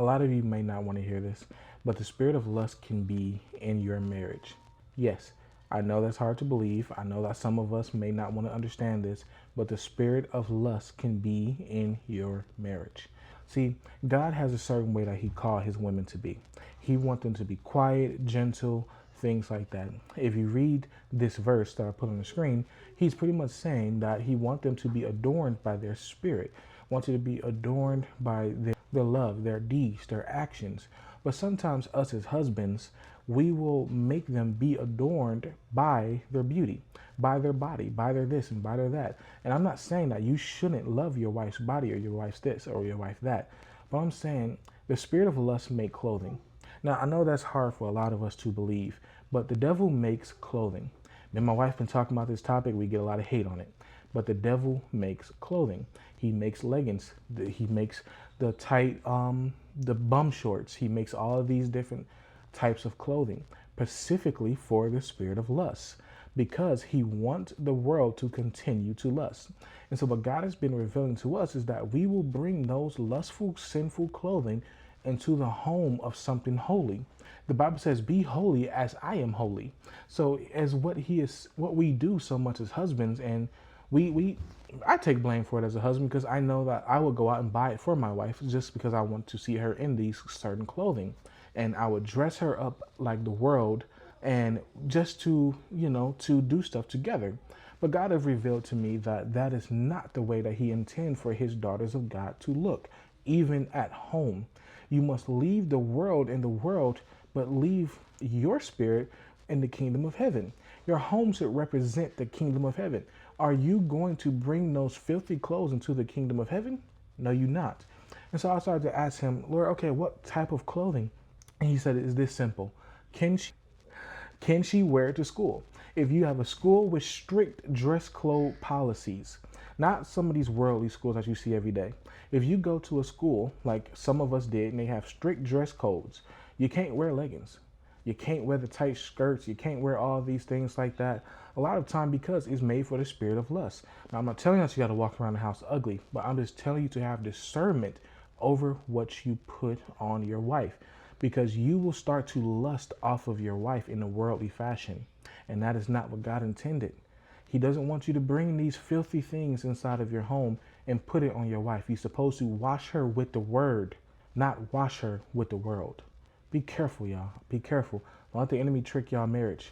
A lot of you may not want to hear this, but the spirit of lust can be in your marriage. Yes, I know that's hard to believe. I know that some of us may not want to understand this, but the spirit of lust can be in your marriage. See, God has a certain way that He called His women to be. He wants them to be quiet, gentle, things like that. If you read this verse that I put on the screen, He's pretty much saying that He wants them to be adorned by their spirit, wants you to be adorned by their love, their deeds, their actions. But sometimes us as husbands, we will make them be adorned by their beauty, by their body, by their this and by their that. And I'm not saying that you shouldn't love your wife's body or your wife's this or your wife that, but I'm saying the spirit of lust make clothing. Now, I know that's hard for a lot of us to believe, but the devil makes clothing. Me and my wife been talking about this topic. We get a lot of hate on it, but the devil makes clothing. He makes leggings. He makes the tight, the bum shorts. He makes all of these different types of clothing specifically for the spirit of lust, because he wants the world to continue to lust. And so what God has been revealing to us is that we will bring those lustful, sinful clothing into the home of something holy. The Bible says, be holy as I am holy. So as what we do so much as husbands, and I take blame for it as a husband, because I know that I would go out and buy it for my wife just because I want to see her in these certain clothing. And I would dress her up like the world, and just to, to do stuff together. But God has revealed to me that that is not the way that He intends for His daughters of God to look, even at home. You must leave the world in the world, but leave your spirit in the kingdom of heaven. Your home should represent the kingdom of heaven. Are you going to bring those filthy clothes into the kingdom of heaven? No, you're not. And so I started to ask Him, Lord, okay, what type of clothing? And He said, it's this simple. Can she wear it to school? If you have a school with strict dress code policies, not some of these worldly schools that you see every day. If you go to a school like some of us did and they have strict dress codes, you can't wear leggings. You can't wear the tight skirts. You can't wear all these things like that. A lot of time because it's made for the spirit of lust. Now, I'm not telling you that you got to walk around the house ugly, but I'm just telling you to have discernment over what you put on your wife, because you will start to lust off of your wife in a worldly fashion. And that is not what God intended. He doesn't want you to bring these filthy things inside of your home and put it on your wife. You're supposed to wash her with the word, not wash her with the world. Be careful, y'all. Be careful. Don't let the enemy trick y'all marriage.